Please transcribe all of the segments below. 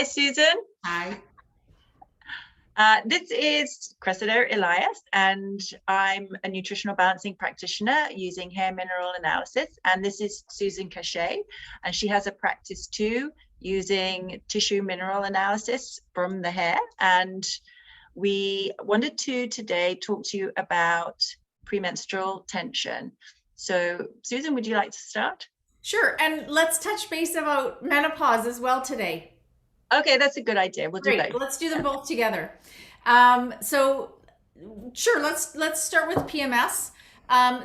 Hi, Susan. Hi. This is Cressida Elias, and I'm a nutritional balancing practitioner using hair mineral analysis. And this is Susan Cachay, and she has a practice too using tissue mineral analysis from the hair. And we wanted to today talk to you about premenstrual tension. So, Susan, would you like to start? Sure. And let's touch base about menopause as well today. Okay, that's a good idea. We'll do Great. both. Let's do them both together. So sure, let's start with PMS.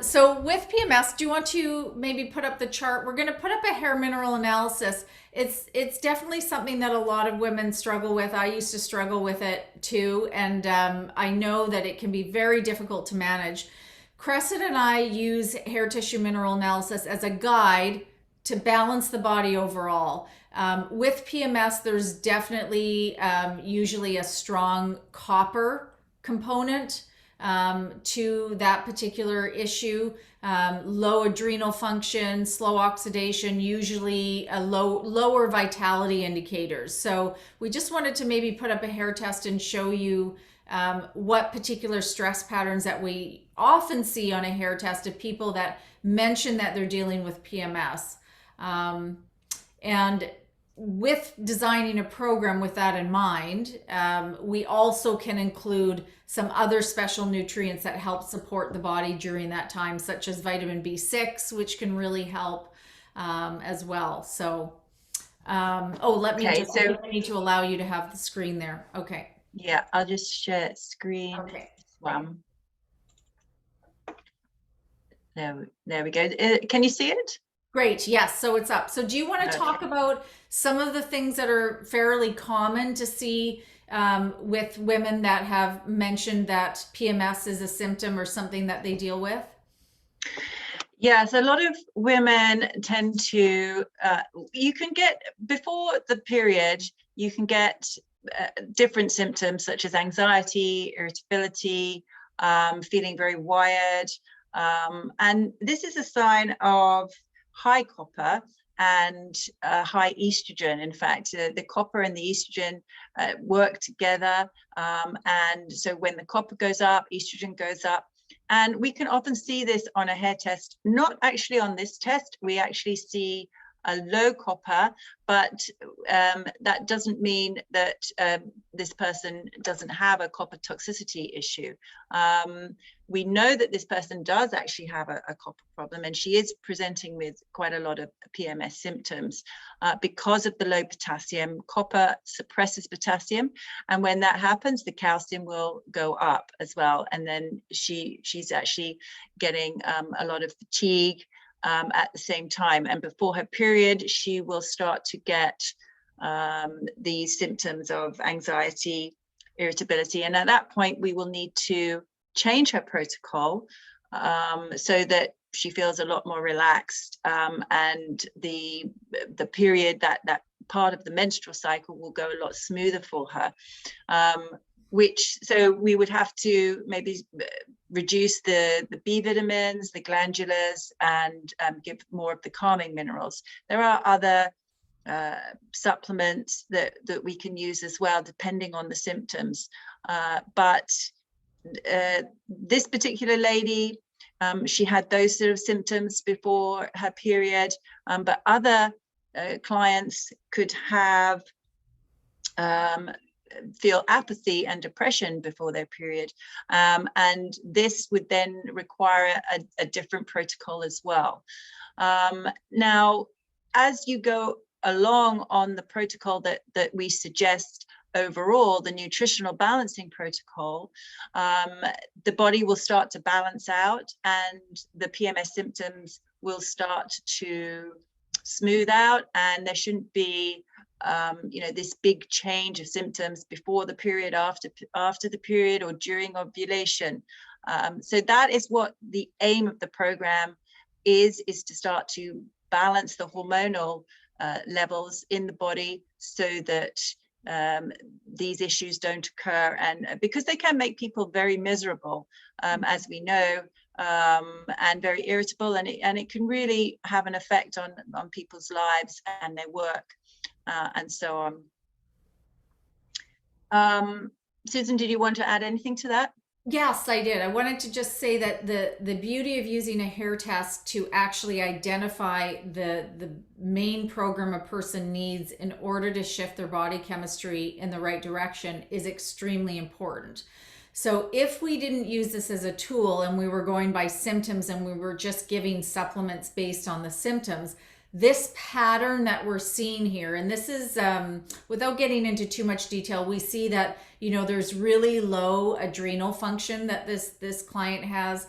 So with PMS, do you want to maybe put up the chart? We're going to put up a hair mineral analysis. It's definitely something that a lot of women struggle with. I used to struggle with it too, and I know that it can be very difficult to manage. Cressida and I use hair tissue mineral analysis as a guide to balance the body overall. With PMS, there's definitely usually a strong copper component to that particular issue. Low adrenal function, slow oxidation, usually a lower vitality indicators. So we just wanted to maybe put up a hair test and show you what particular stress patterns that we often see on a hair test of people that mention that they're dealing with PMS. And with designing a program with that in mind, we also can include some other special nutrients that help support the body during that time, such as vitamin B6, which can really help as well. So, let me Okay, just, so I need to allow you to have the screen there. Okay. yeah, I'll just share screen. Okay. One. There we go. Can you see it? Great. Yes. So it's up. So do you want to talk Okay. about some of the things that are fairly common to see with women that have mentioned that PMS is a symptom or something that they deal with? Yes, a lot of women tend to, you can get, before the period, you can get different symptoms such as anxiety, irritability, feeling very wired. And this is a sign of high copper and high estrogen. In fact, the copper and the estrogen work together. And so when the copper goes up, estrogen goes up. And we can often see this on a hair test, not actually on this test. We actually see a low copper, but that doesn't mean that this person doesn't have a copper toxicity issue. We know that this person does actually have a copper problem, and she is presenting with quite a lot of PMS symptoms because of the low potassium. Copper suppresses potassium, and when that happens, the calcium will go up as well. And then she's actually getting a lot of fatigue at the same time. And before her period, she will start to get these symptoms of anxiety, irritability. And at that point, we will need to change her protocol so that she feels a lot more relaxed, and the period, that part of the menstrual cycle will go a lot smoother for her. So we would have to maybe reduce the B vitamins, the glandulars, and give more of the calming minerals. There are other supplements that we can use as well, depending on the symptoms. But this particular lady, she had those sort of symptoms before her period, but other clients could have feel apathy and depression before their period, and this would then require a different protocol as well. Now, as you go along on the protocol that we suggest overall, the nutritional balancing protocol, the body will start to balance out, and the PMS symptoms will start to smooth out, and there shouldn't be this big change of symptoms before the period, after the period, or during ovulation. So that is what the aim of the program is to start to balance the hormonal levels in the body so that these issues don't occur, and because they can make people very miserable, as we know, and very irritable, and it can really have an effect on people's lives and their work, and so on. Susan, did you want to add anything to that? Yes, I did. I wanted to just say that the beauty of using a hair test to actually identify the main program a person needs in order to shift their body chemistry in the right direction is extremely important. So if we didn't use this as a tool and we were going by symptoms and we were just giving supplements based on the symptoms, this pattern that we're seeing here, and this is without getting into too much detail, we see that, you know, there's really low adrenal function that this client has,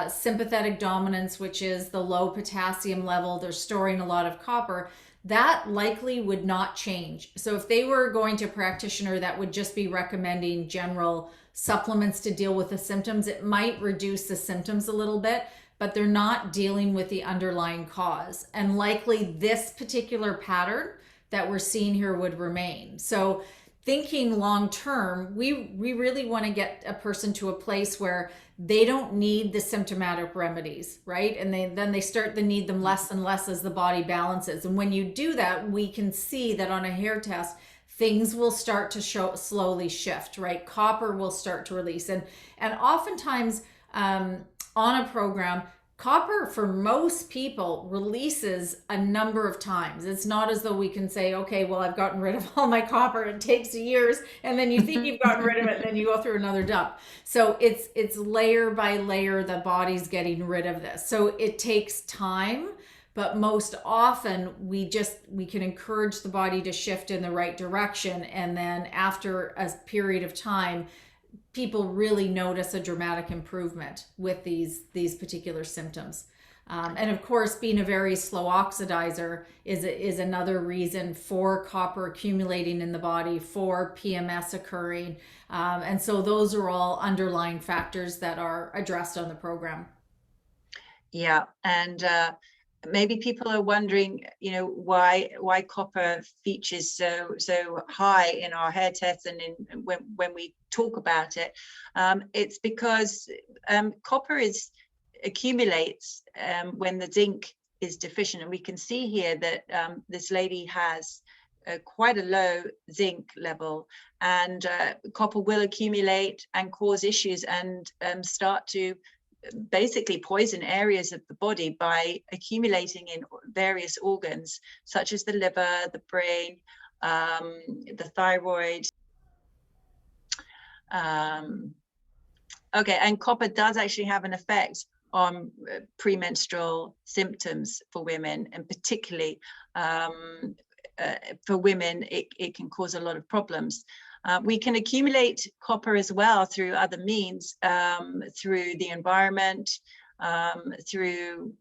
sympathetic dominance, which is the low potassium level. They're storing a lot of copper. That likely would not change. So if they were going to a practitioner that would just be recommending general supplements to deal with the symptoms, it might reduce the symptoms a little bit, but they're not dealing with the underlying cause. And likely this particular pattern that we're seeing here would remain. So thinking long term, we really want to get a person to a place where they don't need the symptomatic remedies, right? And then they start to need them less and less as the body balances. And when you do that, we can see that on a hair test, things will start to slowly shift, right? Copper will start to release. And oftentimes, on a program, copper for most people releases a number of times. It's not as though we can say, okay, well, I've gotten rid of all my copper. It takes years. And then you think you've gotten rid of it, and then you go through another dump. So it's layer by layer, the body's getting rid of this. So it takes time, but most often we can encourage the body to shift in the right direction. And then after a period of time, people really notice a dramatic improvement with these particular symptoms. And of course, being a very slow oxidizer is another reason for copper accumulating in the body, for PMS occurring. And so those are all underlying factors that are addressed on the program. Yeah, and maybe people are wondering, you know, why copper features so high in our hair tests and when we talk about it. It's because copper accumulates when the zinc is deficient, and we can see here that this lady has quite a low zinc level, and copper will accumulate and cause issues and start to basically poison areas of the body by accumulating in various organs such as the liver, the brain, the thyroid. Okay, and copper does actually have an effect on premenstrual symptoms for women, and particularly for women, it can cause a lot of problems. We can accumulate copper as well through other means, through the environment, through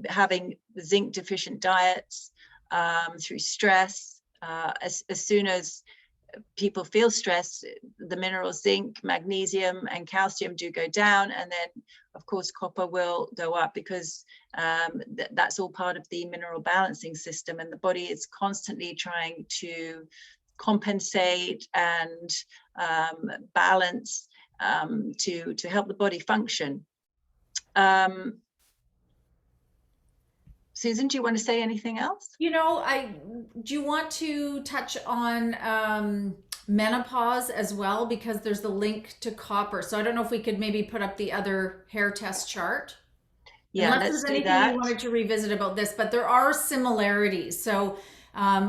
having zinc deficient diets, through stress. As soon as people feel stress, the minerals zinc, magnesium, and calcium do go down, and then of course copper will go up, because that's all part of the mineral balancing system, and the body is constantly trying to compensate and balance to help the body function. Susan, do you want to say anything else? You know, do you want to touch on menopause as well, because there's the link to copper. So I don't know if we could maybe put up the other hair test chart. Yeah, unless let's there's do anything that. you wanted to revisit about this, but there are similarities. So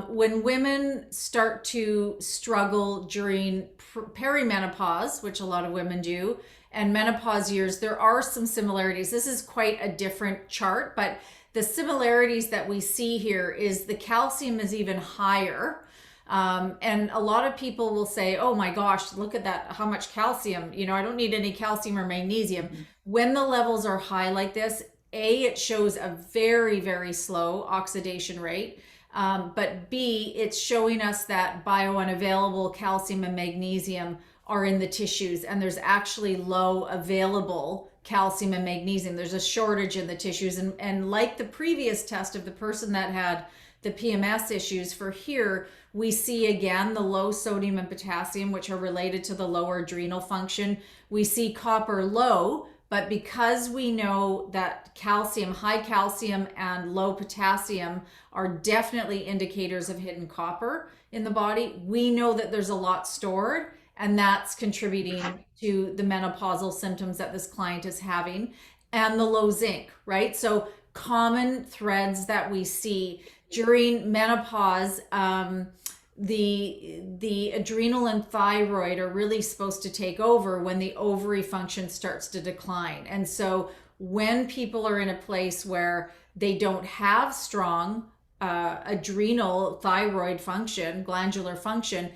when women start to struggle during perimenopause, which a lot of women do, and menopause years, there are some similarities. This is quite a different chart, but the similarities that we see here is the calcium is even higher. And a lot of people will say, oh my gosh, look at that, how much calcium, you know, I don't need any calcium or magnesium. Mm-hmm. When the levels are high like this, it shows a very, very slow oxidation rate. But B, it's showing us that biounavailable calcium and magnesium are in the tissues, and there's actually low available calcium and magnesium. There's a shortage in the tissues. And like the previous test of the person that had the PMS issues, for here, we see again the low sodium and potassium, which are related to the lower adrenal function. We see copper low, But because we know that calcium, high calcium and low potassium are definitely indicators of hidden copper in the body, we know that there's a lot stored, and that's contributing to the menopausal symptoms that this client is having, and the low zinc, right? So common threads that we see during menopause, the adrenal and thyroid are really supposed to take over when the ovary function starts to decline. And so when people are in a place where they don't have strong adrenal thyroid function, glandular function,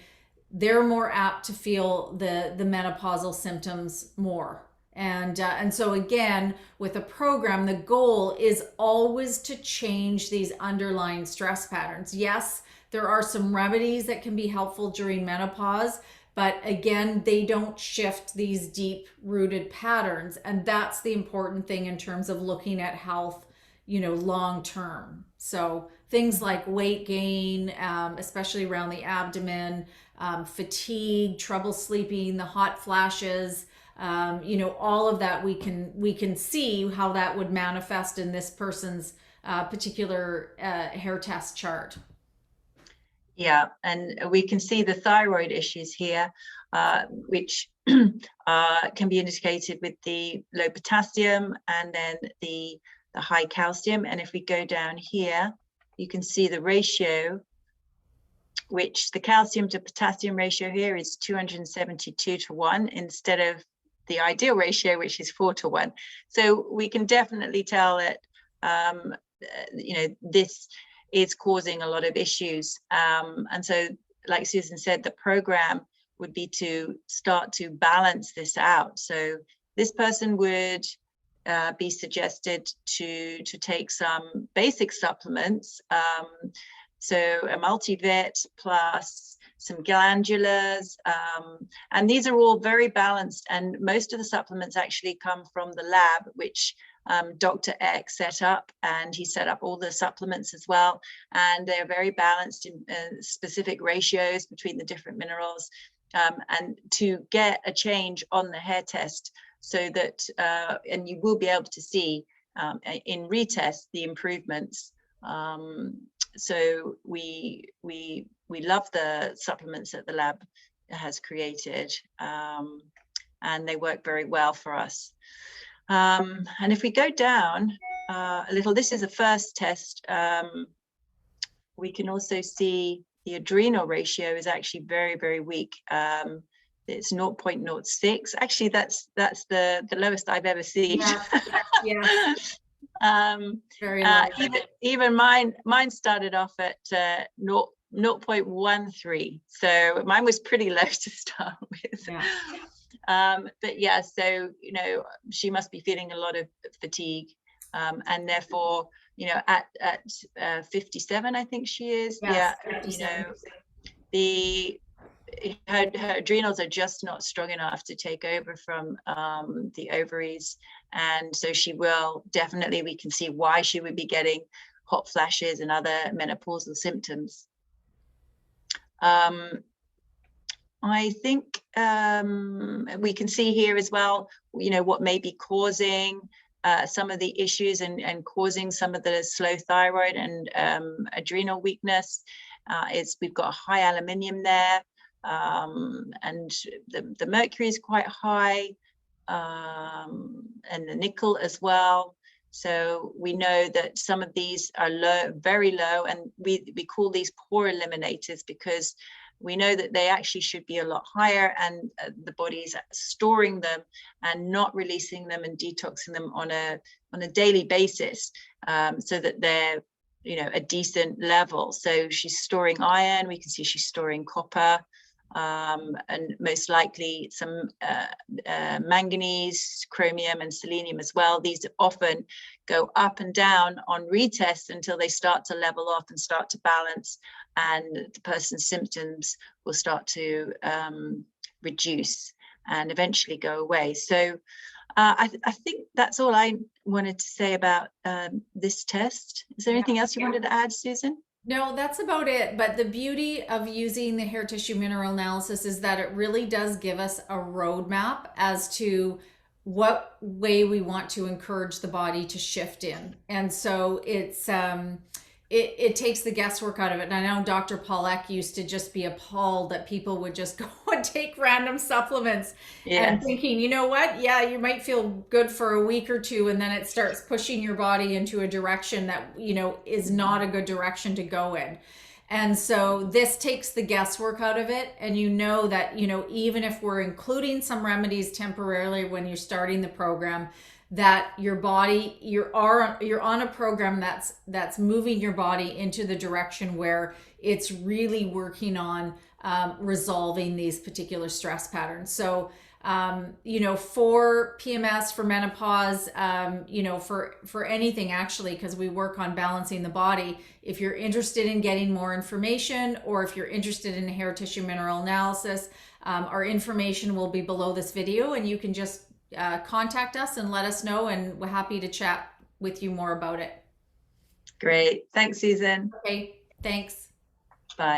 they're more apt to feel the menopausal symptoms more. And so again, with a program, the goal is always to change these underlying stress patterns. Yes, there are some remedies that can be helpful during menopause, but again, they don't shift these deep rooted patterns. And that's the important thing in terms of looking at health, long term. So things like weight gain, especially around the abdomen, fatigue, trouble sleeping, the hot flashes, all of that we can see how that would manifest in this person's particular hair test chart. Yeah, and we can see the thyroid issues here, which can be indicated with the low potassium and then the high calcium. And if we go down here, you can see the ratio, which the calcium to potassium ratio here is 272 to 1 instead of the ideal ratio, which is 4 to 1. So we can definitely tell that, this is causing a lot of issues. And so, like Susan said, the program would be to start to balance this out. So this person would be suggested to take some basic supplements. So a multivit plus some glandulars, and these are all very balanced. And most of the supplements actually come from the lab, which Dr. Eck set up, and he set up all the supplements as well. And they're very balanced in specific ratios between the different minerals, and to get a change on the hair test, so that, and you will be able to see in retest the improvements. So we love the supplements that the lab has created, and they work very well for us. And if we go down a little, this is a first test. We can also see the adrenal ratio is actually very, very weak. It's 0.06. Actually, that's the lowest I've ever seen. Yeah. Very low. Even mine started off at 0.13. So mine was pretty low to start with. Yeah. But yeah, so she must be feeling a lot of fatigue, and therefore at 57, I think she is. Yes, Yeah, her adrenals are just not strong enough to take over from the ovaries, and so she will definitely, we can see why she would be getting hot flashes and other menopausal symptoms. I think we can see here as well, what may be causing some of the issues and causing some of the slow thyroid and adrenal weakness. Is we've got high aluminium there, and the mercury is quite high, and the nickel as well. So we know that some of these are low, very low, and we call these poor eliminators because we know that they actually should be a lot higher, and the body's storing them and not releasing them and detoxing them on a daily basis, so that they're a decent level. So she's storing iron, we can see she's storing copper, and most likely some manganese, chromium and selenium as well. These often go up and down on retest until they start to level off and start to balance, and the person's symptoms will start to reduce and eventually go away. So I think that's all I wanted to say about this test. Is there anything else you wanted to add, Susan? No, that's about it. But the beauty of using the hair tissue mineral analysis is that it really does give us a roadmap as to what way we want to encourage the body to shift in. And so it takes the guesswork out of it. And I know Dr. Paulek used to just be appalled that people would just go and take random supplements and thinking, you know what? Yeah, you might feel good for a week or two, and then it starts pushing your body into a direction that, you know, is not a good direction to go in. And so this takes the guesswork out of it. And you know that, you know, even if we're including some remedies temporarily when you're starting the program, that your body, you're on a program that's moving your body into the direction where it's really working on resolving these particular stress patterns. So you know, for PMS, for menopause, you know, for anything actually, because we work on balancing the body. If you're interested in getting more information, or if you're interested in hair tissue mineral analysis, our information will be below this video, and you can just contact us and let us know, and we're happy to chat with you more about it. Great. Thanks, Susan. Okay, thanks. Bye.